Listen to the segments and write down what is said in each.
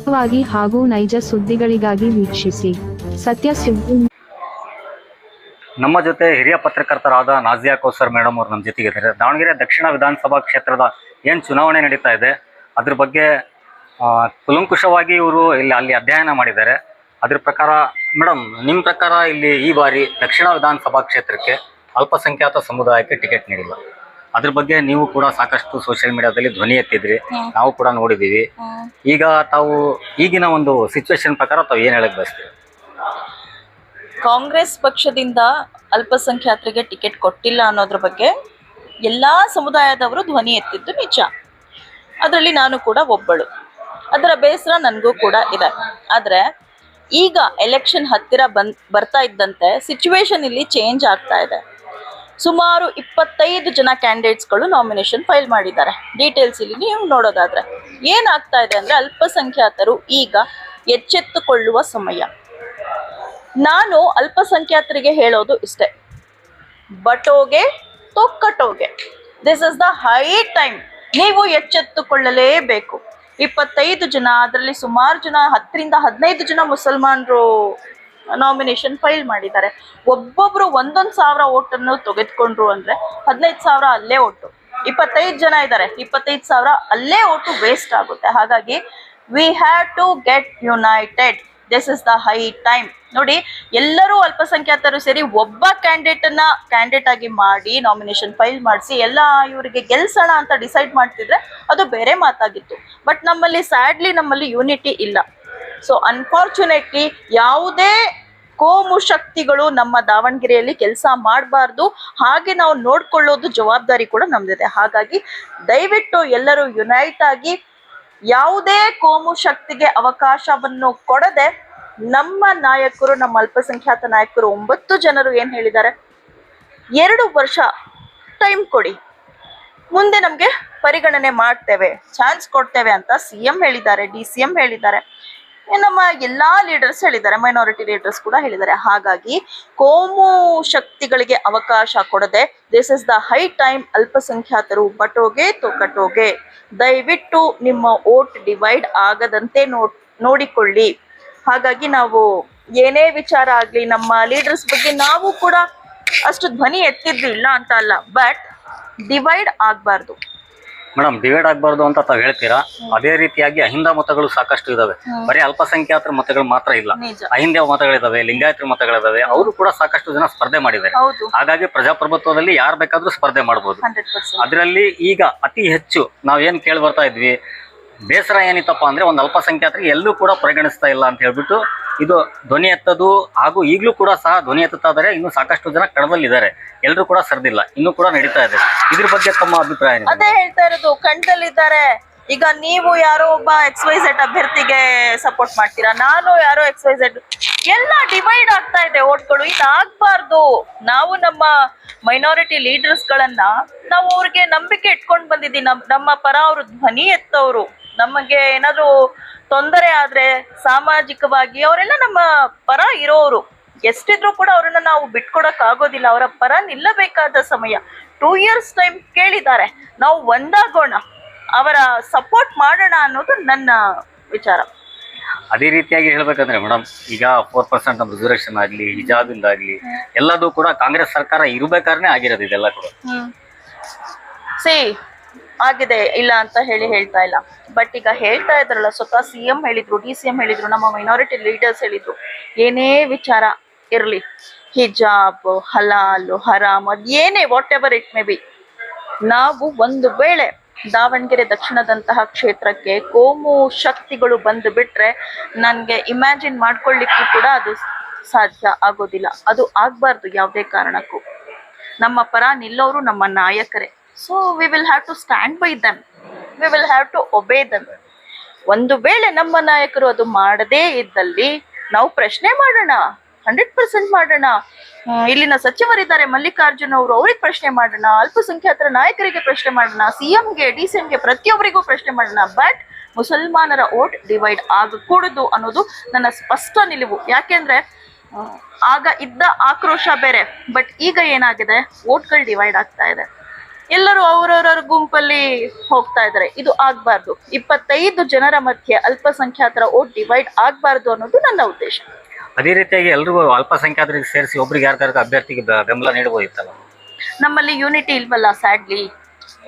ನಿಖರವಾಗಿ ಹಾಗೂ ನೈಜ ಸುದ್ದಿಗಳಿಗಾಗಿ ವೀಕ್ಷಿಸಿ ಸತ್ಯ ಸುದ್ದಿ. ನಮ್ಮ ಜೊತೆ ಹಿರಿಯ ಪತ್ರಕರ್ತರಾದ ನಾಜಿಯಾ ಕೌಸರ್ ಮೇಡಮ್ ಅವರು ನಮ್ಮ ಜೊತೆಗಿದ್ದಾರೆ. ದಾವಣಗೆರೆ ದಕ್ಷಿಣ ವಿಧಾನಸಭಾ ಕ್ಷೇತ್ರದ ಏನು ಚುನಾವಣೆ ನಡೀತಾ ಇದೆ ಅದ್ರ ಬಗ್ಗೆ ಕುಲಂಕುಷವಾಗಿ ಇವರು ಅಲ್ಲಿ ಅಧ್ಯಯನ ಮಾಡಿದ್ದಾರೆ. ಅದ್ರ ಪ್ರಕಾರ ಮೇಡಮ್, ನಿಮ್ಮ ಪ್ರಕಾರ ಇಲ್ಲಿ ಈ ಬಾರಿ ದಕ್ಷಿಣ ವಿಧಾನಸಭಾ ಕ್ಷೇತ್ರಕ್ಕೆ ಅಲ್ಪಸಂಖ್ಯಾತ ಸಮುದಾಯಕ್ಕೆ ಟಿಕೆಟ್ ನೀಡಿಲ್ಲ. ಅದ್ರ ಬಗ್ಗೆ ನೀವು ಕೂಡ ಸಾಕಷ್ಟು ಸೋಷಿಯಲ್ ಮೀಡಿಯಾದಲ್ಲಿ ಧ್ವನಿ ಎತ್ತಿದ್ರಿ, ನಾವು ಕೂಡ ನೋಡಿದ್ದೀವಿ. ಈಗ ತಾವು ಈಗಿನ ಒಂದು ಸಿಚುವೇಶನ್ ಪ್ರಕಾರ ತಾವು ಏನು ಹೇಳಕ್ ಬಯಸ್ತೀರಿ? ಕಾಂಗ್ರೆಸ್ ಪಕ್ಷದಿಂದ ಅಲ್ಪಸಂಖ್ಯಾತರಿಗೆ ಟಿಕೆಟ್ ಕೊಟ್ಟಿಲ್ಲ ಅನ್ನೋದ್ರ ಬಗ್ಗೆ ಎಲ್ಲ ಸಮುದಾಯದವರು ಧ್ವನಿ ಎತ್ತಿದ್ದು ನಿಜ. ಅದರಲ್ಲಿ ನಾನು ಕೂಡ ಒಬ್ಬಳು. ಅದರ ಬೇಸರ ನನಗೂ ಕೂಡ ಇದೆ. ಆದರೆ ಈಗ ಎಲೆಕ್ಷನ್ ಹತ್ತಿರ ಬರ್ತಾ ಇದ್ದಂತೆ ಸಿಚುವೇಶನ್ ಇಲ್ಲಿ ಚೇಂಜ್ ಆಗ್ತಾ ಇದೆ. ಸುಮಾರು 25 ಜನ ಕ್ಯಾಂಡಿಡೇಟ್ಸ್ಗಳು ನಾಮಿನೇಷನ್ ಫೈಲ್ ಮಾಡಿದ್ದಾರೆ. ಡೀಟೇಲ್ಸ್ ಇಲ್ಲಿ ನೀವು ನೋಡೋದಾದ್ರೆ ಏನಾಗ್ತಾ ಇದೆ ಅಂದರೆ, ಅಲ್ಪಸಂಖ್ಯಾತರು ಈಗ ಎಚ್ಚೆತ್ತುಕೊಳ್ಳುವ ಸಮಯ. ನಾನು ಅಲ್ಪಸಂಖ್ಯಾತರಿಗೆ ಹೇಳೋದು ಇಷ್ಟೇ, ಬಟೋಗೆ ತೊಕ್ಕಟೋಗೆ. This is the high time. ನೀವು ಎಚ್ಚೆತ್ತುಕೊಳ್ಳಲೇಬೇಕು. 25 ಜನ, ಅದರಲ್ಲಿ ಸುಮಾರು ಜನ 10ರಿಂದ 15 ಜನ ಮುಸಲ್ಮಾನರು ನಾಮಿನೇಷನ್ ಫೈಲ್ ಮಾಡಿದ್ದಾರೆ. ಒಬ್ಬೊಬ್ರು 1,000 ಓಟನ್ನು ತೆಗೆದುಕೊಂಡ್ರು ಅಂದ್ರೆ 15,000 ಅಲ್ಲೇ ಓಟು. 25 ಜನ ಇದ್ದಾರೆ, 25,000 ಅಲ್ಲೇ ಓಟು ವೇಸ್ಟ್ ಆಗುತ್ತೆ. ಹಾಗಾಗಿ we have to get united. This is the high time. ನೋಡಿ, ಎಲ್ಲರೂ ಅಲ್ಪಸಂಖ್ಯಾತರು ಸೇರಿ ಒಬ್ಬ ಕ್ಯಾಂಡಿಡೇಟ್ ಆಗಿ ಮಾಡಿ ನಾಮಿನೇಷನ್ ಫೈಲ್ ಮಾಡಿಸಿ ಎಲ್ಲ ಇವರಿಗೆ ಗೆಲ್ಸೋಣ ಅಂತ ಡಿಸೈಡ್ ಮಾಡ್ತಿದ್ರೆ ಅದು ಬೇರೆ ಮಾತಾಗಿತ್ತು. ಬಟ್ ನಮ್ಮಲ್ಲಿ ಯೂನಿಟಿ ಇಲ್ಲ. ಸೊ ಅನ್ಫಾರ್ಚುನೇಟ್ಲಿ ಯಾವುದೇ ಕೋಮು ಶಕ್ತಿಗಳು ನಮ್ಮ ದಾವಣಗೆರೆಯಲ್ಲಿ ಕೆಲಸ ಮಾಡಬಾರ್ದು. ಹಾಗೆ ನಾವು ನೋಡ್ಕೊಳ್ಳೋದು ಜವಾಬ್ದಾರಿ ಕೂಡ ನಮ್ದಿದೆ. ಹಾಗಾಗಿ ದಯವಿಟ್ಟು ಎಲ್ಲರೂ ಯುನೈಟ್ ಆಗಿ ಯಾವುದೇ ಕೋಮು ಶಕ್ತಿಗೆ ಅವಕಾಶವನ್ನು ಕೊಡದೆ ನಮ್ಮ ನಾಯಕರು, ನಮ್ಮ ಅಲ್ಪಸಂಖ್ಯಾತ ನಾಯಕರು 9 ಜನರು ಏನ್ ಹೇಳಿದ್ದಾರೆ, 2 ವರ್ಷ ಟೈಮ್ ಕೊಡಿ, ಮುಂದೆ ನಮ್ಗೆ ಪರಿಗಣನೆ ಮಾಡ್ತೇವೆ, ಚಾನ್ಸ್ ಕೊಡ್ತೇವೆ ಅಂತ CM ಹೇಳಿದ್ದಾರೆ, DCM ಹೇಳಿದ್ದಾರೆ, ನಮ್ಮ ಎಲ್ಲಾ ಲೀಡರ್ಸ್ ಹೇಳಿದ್ದಾರೆ, ಮೈನಾರಿಟಿ ಲೀಡರ್ಸ್ ಕೂಡ ಹೇಳಿದ್ದಾರೆ. ಹಾಗಾಗಿ ಕೋಮು ಶಕ್ತಿಗಳಿಗೆ ಅವಕಾಶ ಕೊಡದೆ this is the high time. ಅಲ್ಪಸಂಖ್ಯಾತರು ಬಟೋಗೆ ತೊಕಟೋಗೆ. ದಯವಿಟ್ಟು ನಿಮ್ಮ ವೋಟ್ ಡಿವೈಡ್ ಆಗದಂತೆ ನೋಡಿಕೊಳ್ಳಿ. ಹಾಗಾಗಿ ನಾವು ಏನೇ ವಿಚಾರ ಆಗ್ಲಿ, ನಮ್ಮ ಲೀಡರ್ಸ್ ಬಗ್ಗೆ ನಾವು ಕೂಡ ಅಷ್ಟು ಧ್ವನಿ ಎತ್ತಿದ್ವಿ, ಇಲ್ಲ ಅಂತ ಅಲ್ಲ, ಬಟ್ ಡಿವೈಡ್ ಆಗ್ಬಾರ್ದು. ಮೇಡಮ್, ಡಿವೈಡ್ ಆಗ್ಬಾರ್ದು ಅಂತ ತಾವು ಹೇಳ್ತೀರಾ. ಅದೇ ರೀತಿಯಾಗಿ ಅಹಿಂದ ಮತಗಳು ಸಾಕಷ್ಟು ಇದಾವೆ. ಬರೀ ಅಲ್ಪಸಂಖ್ಯಾತರ ಮತಗಳು ಮಾತ್ರ ಇಲ್ಲ, ಅಹಿಂದ ಮತಗಳಿದಾವೆ, ಲಿಂಗಾಯತರ ಮತಗಳಿದಾವೆ. ಅವರು ಕೂಡ ಸಾಕಷ್ಟು ಜನ ಸ್ಪರ್ಧೆ ಮಾಡಿದ್ದಾರೆ. ಹಾಗಾಗಿ ಪ್ರಜಾಪ್ರಭುತ್ವದಲ್ಲಿ ಯಾರು ಬೇಕಾದ್ರೂ ಸ್ಪರ್ಧೆ ಮಾಡಬಹುದು. ಅದರಲ್ಲಿ ಈಗ ಅತಿ ಹೆಚ್ಚು ನಾವೇನ್ ಕೇಳಿ ಬರ್ತಾ ಇದ್ವಿ, ಬೇಸರ ಏನಿತ್ತಪ್ಪ ಅಂದ್ರೆ ಒಂದು ಅಲ್ಪಸಂಖ್ಯಾತರಿಗೆ ಎಲ್ಲೂ ಕೂಡ ಪರಿಗಣಿಸ್ತಾ ಇಲ್ಲ ಅಂತ ಹೇಳ್ಬಿಟ್ಟು ಇದು ಧ್ವನಿ ಎತ್ತದು. ಹಾಗೂ ಈಗಲೂ ಕೂಡ ಸಹ ಧ್ವನಿ ಎತ್ತುತ್ತಾ ಇದ್ದಾರೆ. ಇನ್ನು ಸಾಕಷ್ಟು ಜನ ಕಣದಲ್ಲಿದ್ದಾರೆ, ಎಲ್ಲರೂ ಕೂಡ ಸರ್ದಿಲ್ಲ, ಇನ್ನೂ ಕೂಡ ನಡೀತಾ ಇದೆ. ಇದ್ರ ಬಗ್ಗೆ ತಮ್ಮ ಅಭಿಪ್ರಾಯ? ಅದೇ ಹೇಳ್ತಾ ಇರೋದು, ಕಣದಲ್ಲಿದ್ದಾರೆ. ಈಗ ನೀವು ಯಾರೋ ಒಬ್ಬ XYZ ಅಭ್ಯರ್ಥಿಗೆ ಸಪೋರ್ಟ್ ಮಾಡ್ತೀರಾ, ನಾನು ಯಾರೋ XYZ, ಎಲ್ಲ ಡಿವೈಡ್ ಆಗ್ತಾ ಇದೆ ಓಟ್ಗಳು. ಇದಾಗಬಾರ್ದು. ನಾವು ನಮ್ಮ ಮೈನಾರಿಟಿ ಲೀಡರ್ಸ್ ಗಳನ್ನ ನಾವು ಅವ್ರಿಗೆ ನಂಬಿಕೆ ಇಟ್ಕೊಂಡು ಬಂದಿದ್ದೀವಿ. ನಮ್ಮ ಪರ ಅವರು ಧ್ವನಿ ಎತ್ತವರು. ನಮಗೆ ಏನಾದ್ರು ತೊಂದರೆ ಆದ್ರೆ ಸಾಮಾಜಿಕವಾಗಿ ಅವರೆಲ್ಲ ನಮ್ಮ ಪರ ಇರೋರು. ಎಷ್ಟಿದ್ರು ಕೂಡ ಅವ್ರನ್ನ ನಾವು ಬಿಟ್ಕೊಡಕ್ ಆಗೋದಿಲ್ಲ. ಅವರ ಪರ ನಿಲ್ಲಬೇಕಾದ ಸಮಯ. 2 years ಟೈಮ್ ಕೇಳಿದ್ದಾರೆ. ನಾವು ಒಂದಾಗೋಣ, ಅವರ ಸಪೋರ್ಟ್ ಮಾಡೋಣ ಅನ್ನೋದು ನನ್ನ ವಿಚಾರ. ಅದೇ ರೀತಿಯಾಗಿ ಹೇಳ್ಬೇಕಂದ್ರೆ ಮೇಡಮ್, ಈಗ 4% ರಿಸರ್ವೇಶನ್ ಆಗ್ಲಿ, ಹಿಜಾಬಿಂದ ಆಗ್ಲಿ, ಎಲ್ಲದೂ ಕೂಡ ಕಾಂಗ್ರೆಸ್ ಸರ್ಕಾರ ಇರ್ಬೇಕಾದ್ರೆ ಆಗಿರೋದು. ಇದೆಲ್ಲ ಕೂಡ ಆಗಿದೆ, ಇಲ್ಲ ಅಂತ ಹೇಳ್ತಾ ಇಲ್ಲ. ಬಟ್ ಈಗ ಹೇಳ್ತಾ ಇದ್ರಲ್ಲ, ಸ್ವತಃ CM ಹೇಳಿದ್ರು, DCM ಹೇಳಿದ್ರು, ನಮ್ಮ ಮೈನಾರಿಟಿ ಲೀಡರ್ಸ್ ಹೇಳಿದ್ರು, ಏನೇ ವಿಚಾರ ಇರ್ಲಿ, ಹಿಜಾಬ್, ಹಲಾಲ್, ಹರಾಮ್, ಅದೇನೇ what ever it may be, ನಾವು ಒಂದು ವೇಳೆ ದಾವಣಗೆರೆ ದಕ್ಷಿಣದಂತಹ ಕ್ಷೇತ್ರಕ್ಕೆ ಕೋಮು ಶಕ್ತಿಗಳು ಬಂದು ಬಿಟ್ರೆ ನನಗೆ ಇಮ್ಯಾಜಿನ್ ಮಾಡ್ಕೊಳ್ಳಿಕ್ಕೂ ಕೂಡ ಅದು ಸಾಧ್ಯ ಆಗೋದಿಲ್ಲ. ಅದು ಆಗ್ಬಾರ್ದು ಯಾವುದೇ ಕಾರಣಕ್ಕೂ. ನಮ್ಮ ಪರ ನಿಲ್ಲೋರು ನಮ್ಮ ನಾಯಕರೇ. So we will have to stand by them, we will have to obey them. ಒಂದು ವೇಳೆ ನಮ್ಮ ನಾಯಕರು ಅದು ಮಾಡದೇ ಇದ್ದಲ್ಲಿ ನಾವು ಪ್ರಶ್ನೆ ಮಾಡೋಣ, 100% ಮಾಡೋಣ. ಇಲ್ಲಿನ ಸಚಿವರಿದ್ದಾರೆ ಮಲ್ಲಿಕಾರ್ಜುನ್ ಅವರು, ಅವ್ರಿಗೆ ಪ್ರಶ್ನೆ ಮಾಡೋಣ, ಅಲ್ಪಸಂಖ್ಯಾತರ ನಾಯಕರಿಗೆ ಪ್ರಶ್ನೆ ಮಾಡೋಣ, CMಗೆ, DCMಗೆ, ಪ್ರತಿಯೊಬ್ಬರಿಗೂ ಪ್ರಶ್ನೆ ಮಾಡೋಣ. ಬಟ್ ಮುಸಲ್ಮಾನರ ವೋಟ್ ಡಿವೈಡ್ ಆಗಕೂಡದು ಅನ್ನೋದು ನನ್ನ ಸ್ಪಷ್ಟ ನಿಲುವು. ಯಾಕೆಂದ್ರೆ ಆಗ ಇದ್ದ ಆಕ್ರೋಶ ಬೇರೆ, ಬಟ್ ಈಗ ಏನಾಗಿದೆ, ವೋಟ್ಗಳು ಡಿವೈಡ್ ಆಗ್ತಾ ಇದೆ. ಎಲ್ಲರೂ ಅವರವರ ಗುಂಪಲ್ಲಿ ಹೋಗ್ತಾ ಇದ್ದಾರೆ. ಇದು ಆಗ್ಬಾರ್ದು. 25 ಜನರ ಮಧ್ಯೆ ಅಲ್ಪಸಂಖ್ಯಾತರ ಓಟ್ ಡಿವೈಡ್ ಆಗ್ಬಾರ್ದು ಅನ್ನೋದು ನನ್ನ ಉದ್ದೇಶ. ಅದೇ ರೀತಿಯಾಗಿ ಎಲ್ರಿಗೂ ಅಲ್ಪಸಂಖ್ಯಾತರಿಗೆ ಸೇರಿಸಿ ಒಬ್ರಿಗೆ ಯಾರ್ದಾರ ಅಭ್ಯರ್ಥಿಗೆ ಬೆಂಬಲ ನೀಡಬಹುದಿತ್ತಲ್ಲ. ನಮ್ಮಲ್ಲಿ ಯೂನಿಟಿ ಇಲ್ವಲ್ಲ ಸ್ಯಾಡ್ಲಿ,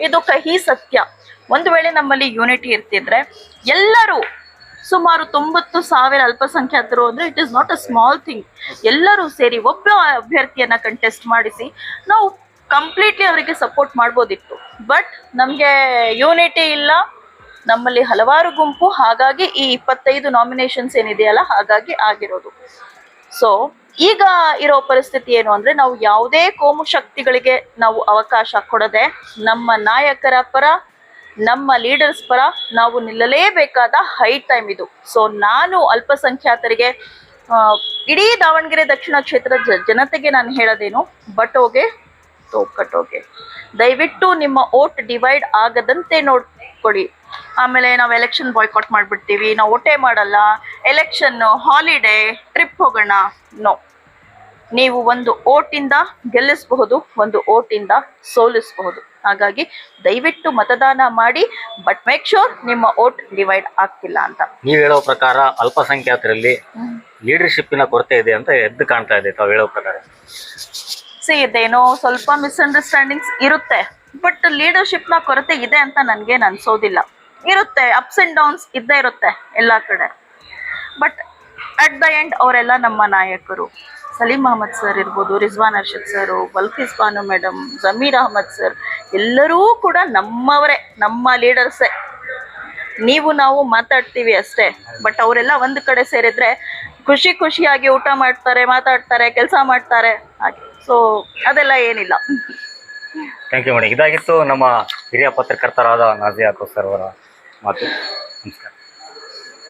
ಇದು ಕಹಿ ಸತ್ಯ. ಒಂದು ವೇಳೆ ನಮ್ಮಲ್ಲಿ ಯೂನಿಟಿ ಇರ್ತಿದ್ರೆ ಎಲ್ಲರೂ ಸುಮಾರು 90,000 ಅಲ್ಪಸಂಖ್ಯಾತರು ಅಂದ್ರೆ it is not a small thing. ಎಲ್ಲರೂ ಸೇರಿ ಒಬ್ಬ ಅಭ್ಯರ್ಥಿಯನ್ನ ಕಂಟೆಸ್ಟ್ ಮಾಡಿಸಿ ನಾವು ಕಂಪ್ಲೀಟ್ಲಿ ಅವರಿಗೆ ಸಪೋರ್ಟ್ ಮಾಡ್ಬೋದಿತ್ತು. ಬಟ್ ನಮಗೆ ಯೂನಿಟಿ ಇಲ್ಲ, ನಮ್ಮಲ್ಲಿ ಹಲವಾರು ಗುಂಪು, ಹಾಗಾಗಿ ಈ 25 ನಾಮಿನೇಷನ್ಸ್ ಏನಿದೆಯಲ್ಲ ಹಾಗಾಗಿ ಆಗಿರೋದು. ಸೊ ಈಗ ಇರೋ ಪರಿಸ್ಥಿತಿ ಏನು ಅಂದ್ರೆ ನಾವು ಯಾವುದೇ ಕೋಮು ಶಕ್ತಿಗಳಿಗೆ ನಾವು ಅವಕಾಶ ಕೊಡದೆ ನಮ್ಮ ನಾಯಕರ ಪರ, ನಮ್ಮ ಲೀಡರ್ಸ್ ಪರ ನಾವು ನಿಲ್ಲಲೇಬೇಕಾದ ಹೈ ಟೈಮ್ ಇದು. ಸೊ ನಾನು ಅಲ್ಪಸಂಖ್ಯಾತರಿಗೆ ಇಡೀ ದಾವಣಗೆರೆ ದಕ್ಷಿಣ ಕ್ಷೇತ್ರದ ಜನತೆಗೆ ನಾನು ಹೇಳೋದೇನು, ಬಟೋಗೆ ಕಟ್ಟೋಗೆ, ದಯವಿಟ್ಟು ನಿಮ್ಮ ಓಟ್ ಡಿವೈಡ್ ಆಗದಂತೆ ನೋಡ್ಕೊಳ್ಳಿ. ಆಮೇಲೆ ನಾವು ಎಲೆಕ್ಷನ್ ಬಾಯ್ಕಾಟ್ ಮಾಡ್ಬಿಡ್ತೀವಿ, ನಾವು ಓಟೇ ಮಾಡಲ್ಲ, ಎಲೆಕ್ಷನ್ ಹಾಲಿಡೇ, ಟ್ರಿಪ್ ಹೋಗೋಣ. ನೋ, ನೀವು ಒಂದು ಓಟಿಂದ ಗೆಲ್ಲಿಸಬಹುದು, ಒಂದು ಓಟಿಂದ ಸೋಲಿಸಬಹುದು. ಹಾಗಾಗಿ ದಯವಿಟ್ಟು ಮತದಾನ ಮಾಡಿ, ಬಟ್ ಮೇಕ್ ಶೋರ್ ನಿಮ್ಮ ಓಟ್ ಡಿವೈಡ್ ಆಗ್ತಿಲ್ಲ ಅಂತ. ನೀವು ಹೇಳೋ ಪ್ರಕಾರ ಅಲ್ಪಸಂಖ್ಯಾತರಲ್ಲಿ ಲೀಡರ್ಶಿಪ್ಪಿನ ಕೊರತೆ ಇದೆ ಅಂತ ಎದ್ದು ಕಾಣ್ತಾ ಇದೆ ತಾವು ಹೇಳೋ ಪ್ರಕಾರ. ಇದೇನೋ ಸ್ವಲ್ಪ ಮಿಸ್ಅಂಡರ್ಸ್ಟ್ಯಾಂಡಿಂಗ್ಸ್ ಇರುತ್ತೆ, ಬಟ್ ಲೀಡರ್ಶಿಪ್ನ ಕೊರತೆ ಇದೆ ಅಂತ ನನ್ಗೇನು ಅನ್ಸೋದಿಲ್ಲ. ಇರುತ್ತೆ, ಅಪ್ಸ್ ಅಂಡ್ ಡೌನ್ಸ್ ಇದ್ದೇ ಇರುತ್ತೆ ಎಲ್ಲ ಕಡೆ. ಬಟ್ ಅಟ್ ದ ಎಂಡ್ ಅವರೆಲ್ಲ ನಮ್ಮ ನಾಯಕರು. ಸಲೀಂ ಅಹಮದ್ ಸರ್ ಇರ್ಬೋದು, Rizwan Arshad sir, Bilkis Bano madam, Zameer Ahmed sir, ಎಲ್ಲರೂ ಕೂಡ ನಮ್ಮವರೇ, ನಮ್ಮ ಲೀಡರ್ಸೇ. ನೀವು ನಾವು ಮಾತಾಡ್ತೀವಿ ಅಷ್ಟೇ, ಬಟ್ ಅವರೆಲ್ಲ ಒಂದು ಕಡೆ ಸೇರಿದ್ರೆ ಖುಷಿಯಾಗಿ ಊಟ ಮಾಡ್ತಾರೆ, ಮಾತಾಡ್ತಾರೆ, ಕೆಲಸ ಮಾಡ್ತಾರೆ ಹಾಗೆ. ಸೊ ಅದೆಲ್ಲ ಏನಿಲ್ಲ. Thank you madam. ಇದಾಗಿತ್ತು ನಮ್ಮ ಹಿರಿಯ ಪತ್ರಕರ್ತರಾದ ನಾಜಿಯಾ ಸರ್ ಅವರ ಮಾತು. ನಮಸ್ಕಾರ.